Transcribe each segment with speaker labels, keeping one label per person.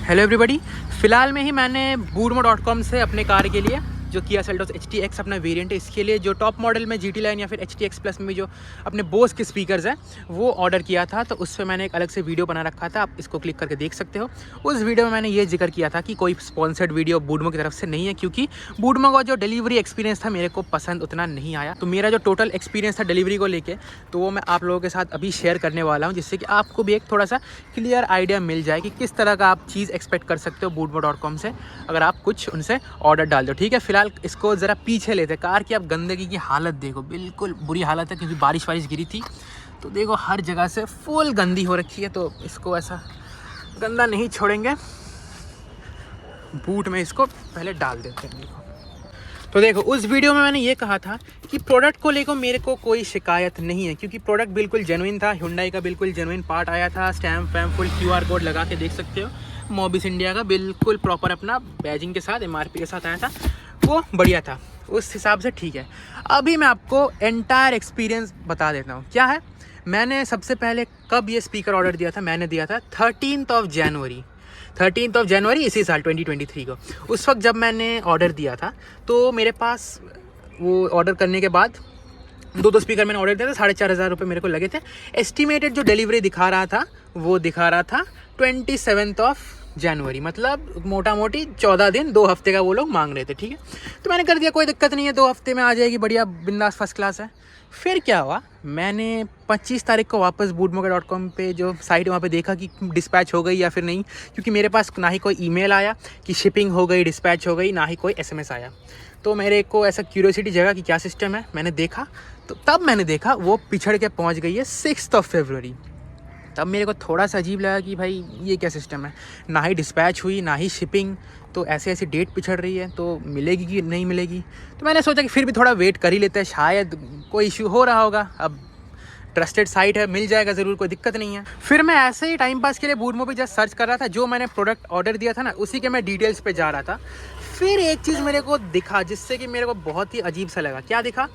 Speaker 1: Hello everybody. फ़िलहाल में ही मैंने Boodmo.com से अपने कार के लिए जो किया सेल्टोस HTX अपना वेरिएंट है, इसके लिए जो टॉप मॉडल में GT लाइन या फिर HTX प्लस में जो अपने बोस के स्पीकर्स हैं वो ऑर्डर किया था। तो उस पर मैंने एक अलग से वीडियो बना रखा था, आप इसको क्लिक करके देख सकते हो। उस वीडियो में मैंने ये जिक्र किया था कि कोई स्पॉन्सर्ड वीडियो Boodmo की तरफ से नहीं है, क्योंकि Boodmo का जो डिलीवरी एक्सपीरियंस था मेरे को पसंद उतना नहीं आया। तो मेरा जो टोटल एक्सपीरियंस था डिलीवरी को लेके, तो वो मैं आप लोगों के साथ अभी शेयर करने वाला हूँ, जिससे कि आपको भी एक थोड़ा सा क्लियर आइडिया मिल जाए कि किस तरह का आप चीज़ एक्सपेक्ट कर सकते हो Boodmo.com से अगर आप कुछ उनसे ऑर्डर डाल दो। ठीक है, फिलहाल इसको ज़रा पीछे लेते। कार की आप गंदगी की हालत देखो, बिल्कुल बुरी हालत है, क्योंकि बारिश गिरी थी तो देखो हर जगह से फुल गंदी हो रखी है। तो इसको ऐसा गंदा नहीं छोड़ेंगे, बूट में इसको पहले डाल देते हैं। तो देखो उस वीडियो में मैंने ये कहा था कि प्रोडक्ट को लेकर मेरे को कोई शिकायत नहीं है, क्योंकि प्रोडक्ट बिल्कुल जेन्युइन था। Hyundai का बिल्कुल जेन्युइन पार्ट आया था, स्टैम्प वैम्प फुल QR कोड लगा के देख सकते हो। मोबिस इंडिया का बिल्कुल प्रॉपर अपना बैजिंग के साथ MRP के साथ आया था, वो बढ़िया था, उस हिसाब से ठीक है। अभी मैं आपको एंटायर एक्सपीरियंस बता देता हूँ क्या है। मैंने सबसे पहले कब ये स्पीकर ऑर्डर दिया था, मैंने दिया था 13 जनवरी इसी साल 2023 को। उस वक्त जब मैंने ऑर्डर दिया था तो मेरे पास वो ऑर्डर करने के बाद दो स्पीकर मैंने ऑर्डर दिया था, 4,500 रुपये मेरे को लगे थे। एस्टिमेटेड जो डिलीवरी दिखा रहा था वो दिखा रहा था 27 जनवरी, मतलब मोटा मोटी 14 दिन, 2 हफ्ते का वो लोग मांग रहे थे। ठीक है, तो मैंने कर दिया, कोई दिक्कत नहीं है, 2 हफ्ते में आ जाएगी, बढ़िया बिंदास फर्स्ट क्लास है। फिर क्या हुआ, मैंने 25 तारीख को वापस Boodmo.com पे जो साइट वहाँ पे देखा कि डिस्पैच हो गई या फिर नहीं, क्योंकि मेरे पास ना ही कोई ईमेल आया कि शिपिंग हो गई, डिस्पैच हो गई, ना ही कोई SMS आया। तो मेरे को ऐसा क्यूरियोसिटी जगा कि क्या सिस्टम है, मैंने देखा। तो तब मैंने देखा वो पिछड़ के पहुँच गई है 6 फरवरी। तब मेरे को थोड़ा सा अजीब लगा कि भाई ये क्या सिस्टम है, ना ही डिस्पैच हुई ना ही शिपिंग, तो ऐसे ऐसी डेट पिछड़ रही है, तो मिलेगी कि नहीं मिलेगी। तो मैंने सोचा कि फिर भी थोड़ा वेट कर ही लेते हैं, शायद कोई इश्यू हो रहा होगा। अब ट्रस्टेड साइट है, मिल जाएगा ज़रूर, कोई दिक्कत नहीं है। फिर मैं ऐसे ही टाइम पास के लिए Boodmo पे जस्ट सर्च कर रहा था, जो मैंने प्रोडक्ट ऑर्डर दिया था ना उसी के मैं डिटेल्स पे जा रहा था। फिर एक चीज़ मेरे को दिखा जिससे कि मेरे को बहुत ही अजीब सा लगा। क्या दिखा,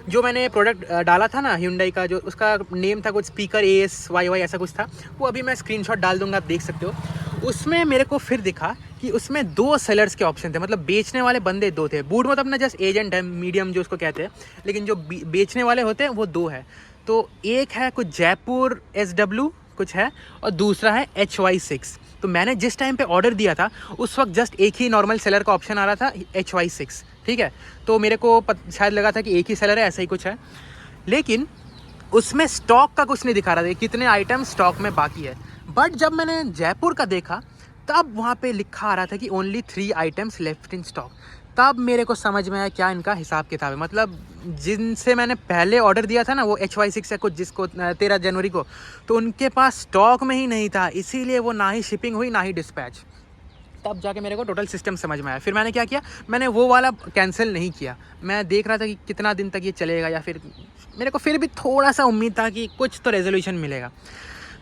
Speaker 1: जो मैंने प्रोडक्ट डाला था ना Hyundai का, जो उसका नेम था कुछ स्पीकर ASYY ऐसा कुछ था, वो अभी मैं स्क्रीनशॉट डाल दूंगा, आप देख सकते हो। उसमें मेरे को फिर दिखा कि उसमें 2 सेलर्स के ऑप्शन थे, मतलब बेचने वाले बंदे 2 थे। Boodmo तो अपना जस्ट एजेंट है, मीडियम जो उसको कहते हैं, लेकिन जो बेचने वाले होते हैं वो 2 है। तो एक है कुछ जयपुर SW कुछ है, और दूसरा है HY6। तो मैंने जिस टाइम पे ऑर्डर दिया था उस वक्त जस्ट एक ही नॉर्मल सेलर का ऑप्शन आ रहा था, HY6। ठीक है, तो मेरे को शायद लगा था कि एक ही सेलर है, ऐसा ही कुछ है। लेकिन उसमें स्टॉक का कुछ नहीं दिखा रहा था, कितने आइटम स्टॉक में बाकी है। बट जब मैंने जयपुर का देखा तब वहाँ पे लिखा आ रहा था कि only 3 items left in stock. तब मेरे को समझ में आया क्या इनका हिसाब किताब है। मतलब जिनसे मैंने पहले ऑर्डर दिया था ना, वो HY6 है कुछ, जिसको 13 जनवरी को, तो उनके पास स्टॉक में ही नहीं था, इसीलिए वो ना ही शिपिंग हुई ना ही डिस्पैच। तब जाके मेरे को टोटल सिस्टम समझ में आया। फिर मैंने क्या किया, मैंने वो वाला कैंसिल नहीं किया। मैं देख रहा था कि कितना दिन तक ये चलेगा, या फिर मेरे को फिर भी थोड़ा सा उम्मीद था कि कुछ तो रेजोल्यूशन मिलेगा।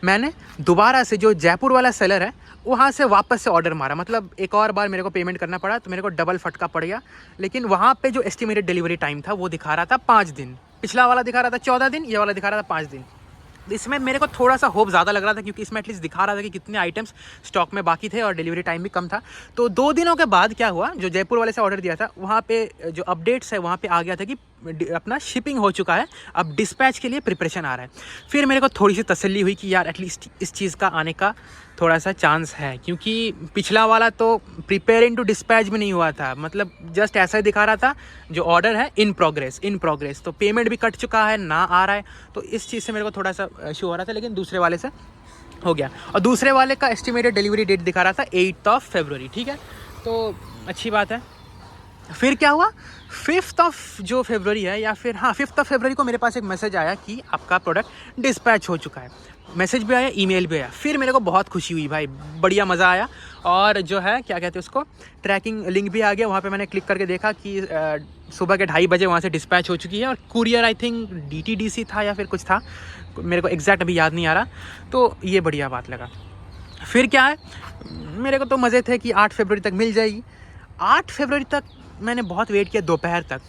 Speaker 1: मैंने दोबारा से जो जयपुर वाला सेलर है वहाँ से वापस से ऑर्डर मारा, मतलब एक और बार मेरे को पेमेंट करना पड़ा, तो मेरे को डबल फटका पड़ गया। लेकिन वहाँ पे जो एस्टिमेटेड डिलीवरी टाइम था वो दिखा रहा था 5 दिन, पिछला वाला दिखा रहा था 14 दिन, ये वाला दिखा रहा था 5 दिन। इसमें मेरे को थोड़ा सा होप ज़्यादा लग रहा था, क्योंकि इसमें एटलीस्ट दिखा रहा था कि कितने आइटम्स स्टॉक में बाकी थे और डिलीवरी टाइम भी कम था। तो 2 दिनों के बाद क्या हुआ, जो जयपुर वाले से ऑर्डर दिया था वहाँ पे जो अपडेट्स है वहाँ पे आ गया था कि अपना शिपिंग हो चुका है, अब डिस्पैच के लिए प्रिपरेशन आ रहा है। फिर मेरे को थोड़ी सी तसल्ली हुई कि यार एटलीस्ट इस चीज़ का आने का थोड़ा सा चांस है, क्योंकि पिछला वाला तो प्रिपेयरिंग टू डिस्पैच भी नहीं हुआ था, मतलब जस्ट ऐसा ही दिखा रहा था जो ऑर्डर है इन प्रोग्रेस, तो पेमेंट भी कट चुका है, ना आ रहा है। तो इस चीज़ से मेरे को थोड़ा सा इशू हो रहा था, लेकिन दूसरे वाले से हो गया। और दूसरे वाले का एस्टिमेटेड डिलीवरी डेट दिखा रहा था 8 फरवरी। ठीक है, तो अच्छी बात है। फिर क्या हुआ, 5 जो फरवरी है, या फिर हाँ 5 फरवरी को मेरे पास एक मैसेज आया कि आपका प्रोडक्ट डिस्पैच हो चुका है। मैसेज भी आया, ईमेल भी आया। फिर मेरे को बहुत खुशी हुई भाई, बढ़िया मज़ा आया। और जो है क्या कहते हैं उसको, ट्रैकिंग लिंक भी आ गया। वहाँ पे मैंने क्लिक करके देखा कि सुबह के 2:30 बजे वहाँ से डिस्पैच हो चुकी है, और कुरियर आई थिंक DTDC था या फिर कुछ था, मेरे को एग्जैक्ट अभी याद नहीं आ रहा। तो ये बढ़िया बात लगा। फिर क्या है, मेरे को तो मज़े थे कि 8 फरवरी तक मिल जाएगी। 8 फरवरी तक मैंने बहुत वेट किया, दोपहर तक,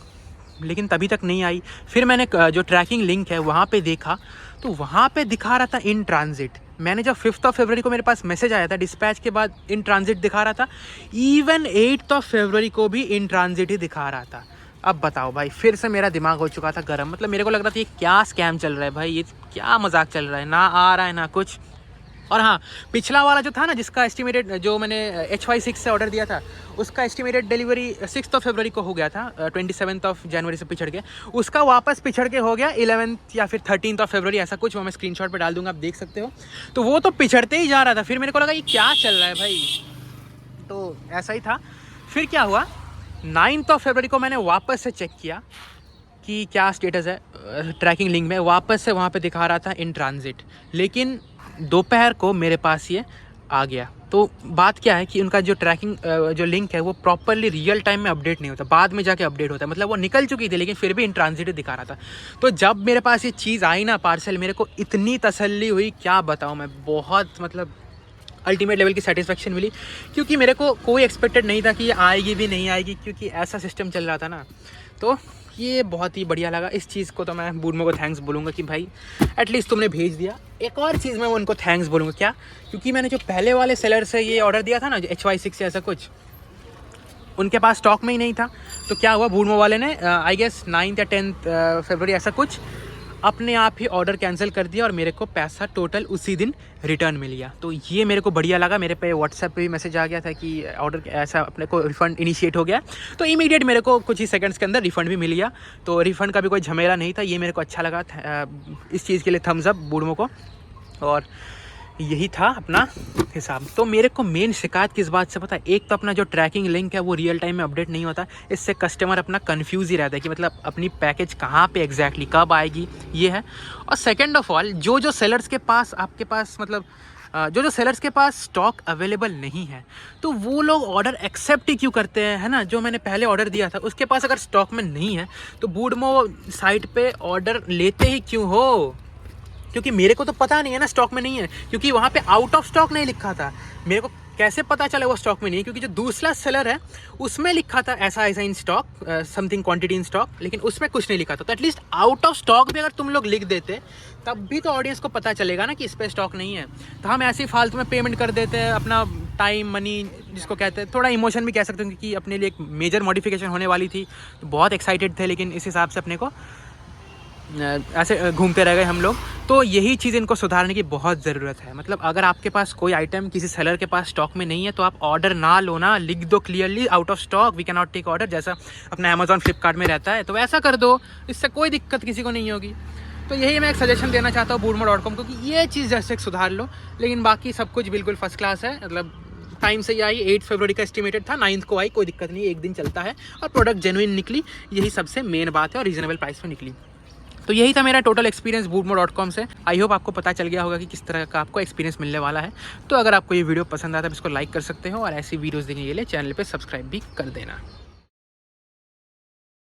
Speaker 1: लेकिन तभी तक नहीं आई। फिर मैंने जो ट्रैकिंग लिंक है वहाँ पे देखा, तो वहाँ पे दिखा रहा था इन ट्रांजिट। मैंने जब 5th ऑफ फरवरी को मेरे पास मैसेज आया था डिस्पैच के बाद इन ट्रांजिट दिखा रहा था, इवन 8th ऑफ फरवरी को भी इन ट्रांजिट ही दिखा रहा था। अब बताओ भाई, फिर से मेरा दिमाग हो चुका था गर्म। मतलब मेरे को लग रहा था ये क्या स्कैम चल रहा है भाई, ये क्या मजाक चल रहा है, ना आ रहा है ना कुछ। और हाँ, पिछला वाला जो था ना, जिसका एस्टिमेटेड, जो मैंने HY6 से ऑर्डर दिया था, उसका estimated delivery 6th of February को हो गया था, 27th ऑफ जनवरी से पिछड़ के। उसका वापस पिछड़ के हो गया 11th या फिर 13th ऑफ फरवरी, ऐसा कुछ। वो मैं स्क्रीनशॉट पे डाल दूंगा, आप देख सकते हो। तो वो तो पिछड़ते ही जा रहा था। फिर मेरे को लगा ये क्या चल रहा है भाई, तो ऐसा ही था। फिर क्या हुआ, 9th ऑफ फरवरी को मैंने वापस से चेक किया कि क्या स्टेटस है ट्रैकिंग लिंक में। वापस से वहाँ पे दिखा रहा था इन ट्रांजिट, लेकिन दोपहर को मेरे पास ये आ गया। तो बात क्या है कि उनका जो ट्रैकिंग जो लिंक है वो प्रॉपरली रियल टाइम में अपडेट नहीं होता, बाद में जाके अपडेट होता है। मतलब वो निकल चुकी थी लेकिन फिर भी इन ट्रांजिट दिखा रहा था। तो जब मेरे पास ये चीज़ आई ना पार्सल, मेरे को इतनी तसल्ली हुई, क्या बताऊँ मैं। बहुत मतलब अल्टीमेट लेवल की सेटिस्फेक्शन मिली, क्योंकि मेरे को कोई एक्सपेक्टेड नहीं था कि ये आएगी भी नहीं आएगी, क्योंकि ऐसा सिस्टम चल रहा था ना। तो ये बहुत ही बढ़िया लगा। इस चीज़ को तो मैं बूडमो को थैंक्स बोलूँगा कि भाई एटलीस्ट तुमने भेज दिया। एक और चीज़ मैं उनको थैंक्स बोलूँगा, क्या, क्योंकि मैंने जो पहले वाले सेलर से ये ऑर्डर दिया था ना, जो HY6 से ऐसा कुछ, उनके पास स्टॉक में ही नहीं था। तो क्या हुआ, बूडमो वाले ने आई गेस 9th या 10th फरवरी ऐसा कुछ अपने आप ही ऑर्डर कैंसिल कर दिया और मेरे को पैसा टोटल उसी दिन रिटर्न मिल गया। तो ये मेरे को बढ़िया लगा। मेरे पे व्हाट्सएप पे भी मैसेज आ गया था कि ऑर्डर ऐसा अपने को रिफ़ंड इनिशिएट हो गया। तो इमीडिएट मेरे को कुछ ही सेकंड्स के अंदर रिफ़ंड भी मिल गया। तो रिफ़ंड का भी कोई झमेला नहीं था। ये मेरे को अच्छा लगा। इस चीज़ के लिए थम्स अप बूडमो को। और यही था अपना हिसाब। तो मेरे को मेन शिकायत किस बात से पता है, एक तो अपना जो ट्रैकिंग लिंक है वो रियल टाइम में अपडेट नहीं होता। इससे कस्टमर अपना कंफ्यूज ही रहता है कि मतलब अपनी पैकेज कहाँ पे एग्जैक्टली कब आएगी, ये है। और सेकंड ऑफ ऑल, जो सेलर्स के पास आपके पास मतलब जो सेलर्स के पास स्टॉक अवेलेबल नहीं है, तो वो लोग ऑर्डर एक्सेप्ट ही क्यों करते हैं, है ना। जो मैंने पहले ऑर्डर दिया था उसके पास अगर स्टॉक में नहीं है तो बूडमो साइट पे ऑर्डर लेते ही क्यों हो, क्योंकि मेरे को तो पता नहीं है ना स्टॉक में नहीं है, क्योंकि वहाँ पे आउट ऑफ स्टॉक नहीं लिखा था। मेरे को कैसे पता चला वो स्टॉक में नहीं है, क्योंकि जो दूसरा सेलर है उसमें लिखा था ऐसा ऐसा in stock, something quantity in stock, लेकिन उसमें कुछ नहीं लिखा था। तो एटलीस्ट आउट ऑफ स्टॉक भी अगर तुम लोग लिख देते तब भी तो ऑडियंस को पता चलेगा ना कि इस पर स्टॉक नहीं है। तो हम ऐसे ही फालतू में पेमेंट कर देते हैं, अपना टाइम मनी जिसको कहते हैं, थोड़ा इमोशन भी कह सकते हैं, क्योंकि अपने लिए एक मेजर मॉडिफिकेशन होने वाली थी। तो बहुत एक्साइटेड थे, लेकिन इस हिसाब से अपने को ऐसे घूमते रह गए हम लोग। तो यही चीज़ इनको सुधारने की बहुत ज़रूरत है। मतलब अगर आपके पास कोई आइटम किसी सेलर के पास स्टॉक में नहीं है तो आप ऑर्डर ना लो ना, लिख दो clearly out of stock, we can not take order, जैसा अपना अमेजॉन फ्लिपकार्ट में रहता है। तो वैसा कर दो, इससे कोई दिक्कत किसी को नहीं होगी। तो यही मैं एक सजेशन देना चाहता हूँ बूडमो.com को कि ये चीज़ जैसे सुधार लो। लेकिन बाकी सब कुछ बिल्कुल फर्स्ट क्लास है। मतलब टाइम से ही आई, 8 फरवरी का एस्टिमेटेड था, 9th को आई, कोई दिक्कत नहीं, एक दिन चलता है। और प्रोडक्ट जेन्युइन निकली, यही सबसे मेन बात है, और रीजनेबल प्राइस में निकली। तो यही था मेरा टोटल एक्सपीरियंस बूडमो.com से। आई होप आपको पता चल गया होगा कि किस तरह का आपको एक्सपीरियंस मिलने वाला है। तो अगर आपको ये वीडियो पसंद आता है तो इसको लाइक कर सकते हो, और ऐसी वीडियोस देखने के लिए चैनल पे सब्सक्राइब भी कर देना।